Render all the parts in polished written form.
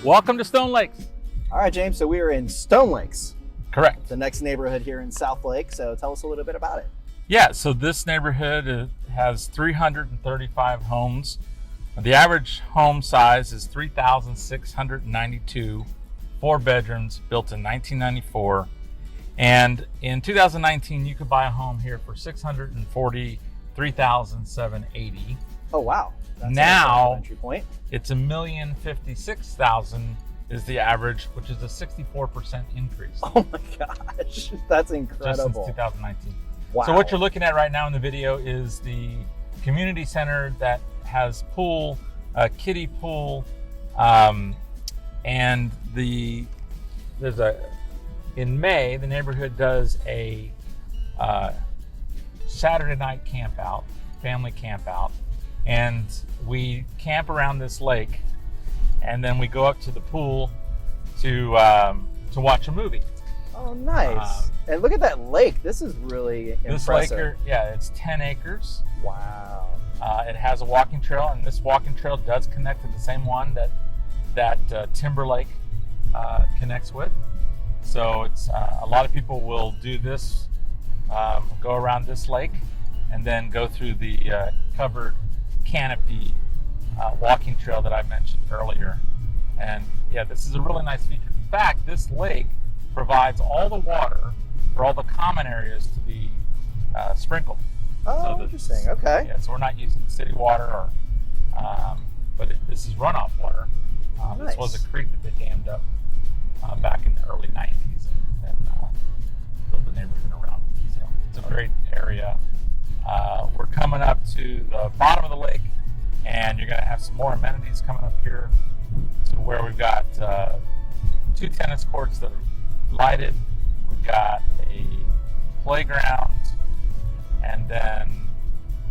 Welcome to Stone Lakes. All right, James, so we are in Stone Lakes, Correct. the next neighborhood here in South Lake. So tell us a little bit about it. Yeah, so this neighborhood has 335 homes. The average home size is 3,692, 4 bedrooms, built in 1994. And in 2019, you could buy a home here for $643,780. Oh, wow. That's Now, an entry point. It's $1,056,000 is the average, which is a 64% increase. Oh my gosh, that's incredible. Just since 2019. Wow. So what you're looking at right now in the video is the community center that has pool, kiddie pool, and in May, the neighborhood does a Saturday night camp out, family camp out, and we camp around this lake, and then we go up to the pool to watch a movie. Oh, nice. And look at that lake. This is really impressive. This lake, it's 10 acres. Wow. It has a walking trail, and this walking trail does connect to the same one that Timberlake connects with. So it's a lot of people will do this, go around this lake, and then go through the covered canopy walking trail that I mentioned earlier. And yeah, this is a really nice feature. In fact, this lake provides all the water for all the common areas to be sprinkled. Oh, interesting. Okay. Yeah, so we're not using city water, but this is runoff water. Nice. This was a creek that they dammed up back in the early 90s and built the neighborhood around it. So it's a great area. We're coming up to the bottom of the lake, and you're going to have some more amenities coming up here to where we've got 2 tennis courts that are lighted. We've got a playground, and then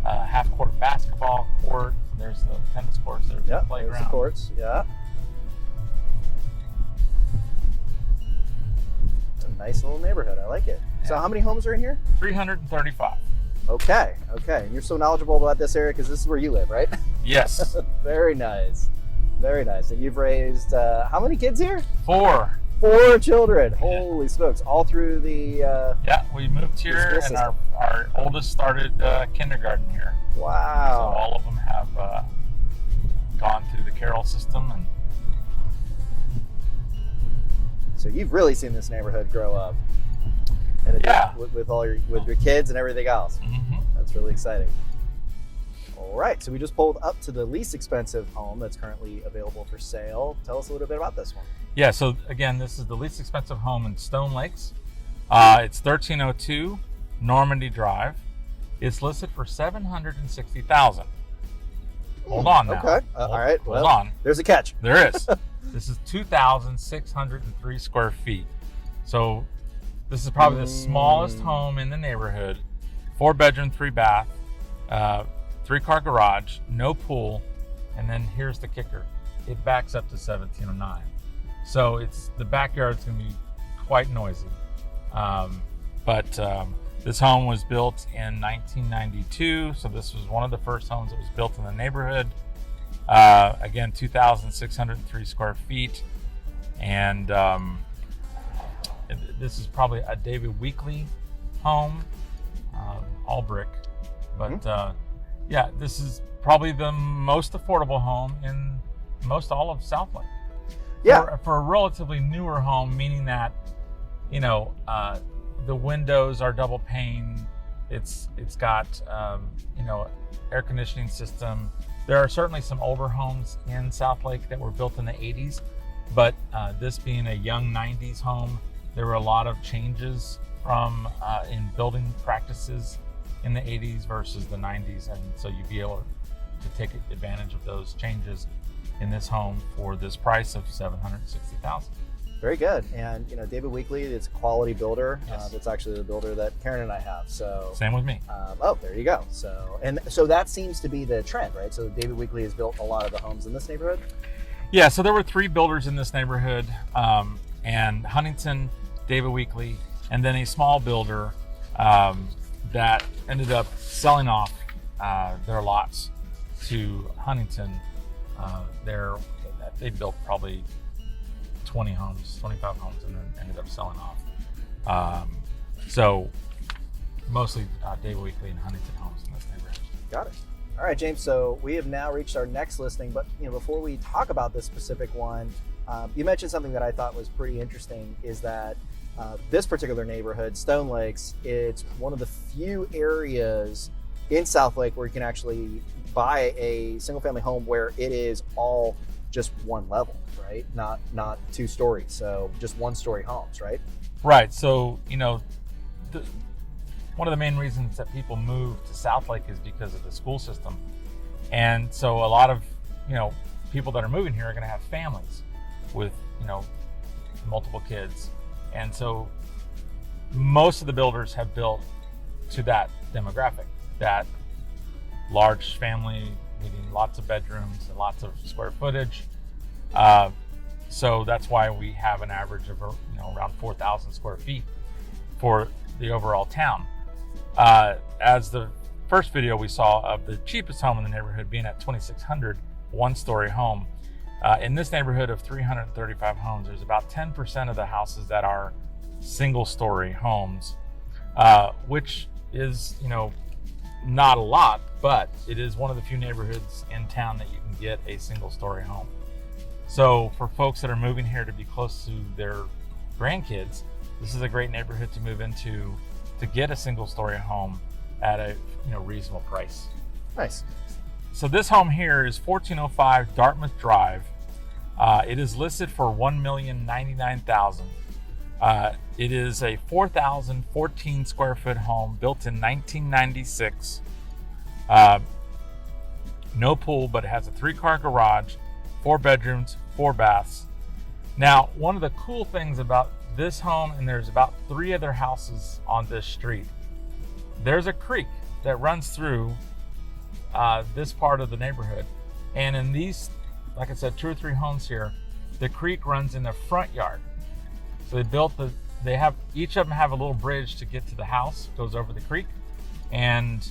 a half-court basketball court. There's the tennis courts. There's the playground. There's the courts. Yeah. It's a nice little neighborhood. I like it. Yeah. So how many homes are in here? 335. Okay. And you're so knowledgeable about this area because this is where you live, right? Yes. Very nice. Very nice. And you've raised how many kids here? 4. 4 children. Yeah. Holy smokes. All through the... yeah, we moved here and our oldest started kindergarten here. Wow. So all of them have gone through the Carroll system. And so you've really seen this neighborhood grow up. And with your kids and everything else. Mm-hmm. That's really exciting. All right, so we just pulled up to the least expensive home that's currently available for sale. Tell us a little bit about this one. Yeah, so again, this is the least expensive home in Stone Lakes. It's 1302 Normandy Drive. It's listed for $760,000. Hold on now. Okay. All right. Hold on. There's a catch. There is. This is 2,603 square feet. So this is probably the smallest home in the neighborhood. 4 bedroom, 3 bath, 3-car garage, no pool, and then here's the kicker: it backs up to 1709. So the backyard's going to be quite noisy. But this home was built in 1992, so this was one of the first homes that was built in the neighborhood. Again, 2,603 square feet, and this is probably a David Weekley home, all brick. But yeah, this is probably the most affordable home in all of South Lake. Yeah. For a relatively newer home, meaning that, the windows are double pane. It's got, air conditioning system. There are certainly some older homes in South Lake that were built in the 80s, but this being a young 90s home, there were a lot of changes from in building practices in the 80s versus the 90s, and so you'd be able to take advantage of those changes in this home for this price of $760,000. Very good. And David Weekley is a quality builder. Yes. That's actually the builder that Karen and I have. So same with me. Oh, there you go. So that seems to be the trend, right? So David Weekley has built a lot of the homes in this neighborhood. Yeah. So there were 3 builders in this neighborhood, and Huntington, David Weekley, and then a small builder that ended up selling off their lots to Huntington. They built probably 20 homes, 25 homes, and then ended up selling off. So mostly Dave Weekley and Huntington Homes in this neighborhood. Got it. All right, James. So we have now reached our next listing, but before we talk about this specific one, you mentioned something that I thought was pretty interesting. Is that this particular neighborhood, Stone Lakes, it's one of the few areas in South Lake where you can actually buy a single-family home where it is all just one level, right? Not two stories, so just one-story homes, right? Right. So one of the main reasons that people move to South Lake is because of the school system. And so a lot of, people that are moving here are going to have families with, multiple kids. And so most of the builders have built to that demographic, that large family needing lots of bedrooms and lots of square footage. So that's why we have an average of, around 4,000 square feet for the overall town. As the first video we saw of the cheapest home in the neighborhood being at 2,600, one-story home. In this neighborhood of 335 homes, there's about 10% of the houses that are single-story homes, which is, not a lot, but it is one of the few neighborhoods in town that you can get a single-story home. So for folks that are moving here to be close to their grandkids, this is a great neighborhood to move into to get a single-story home at a reasonable price. Nice. So this home here is 1405 Dartmouth Drive. It is listed for $1,099,000. It is a 4,014 square foot home built in 1996. No pool, but it has a 3-car garage, 4 bedrooms, 4 baths. Now, one of the cool things about this home, and there's about 3 other houses on this street, there's a creek that runs through this part of the neighborhood. And in these, like I said, 2 or 3 homes here, the creek runs in the front yard. So each of them have a little bridge to get to the house, goes over the creek, and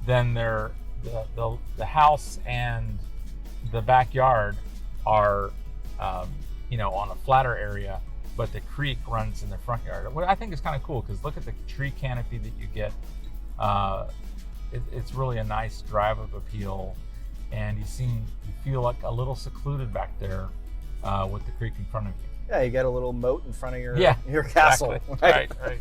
then the house and the backyard are, on a flatter area, but the creek runs in the front yard. What I think is kind of cool, because look at the tree canopy that you get. It's really a nice drive of appeal, and you feel like a little secluded back there with the creek in front of you. Yeah, you got a little moat in front of your your castle. Exactly. Right.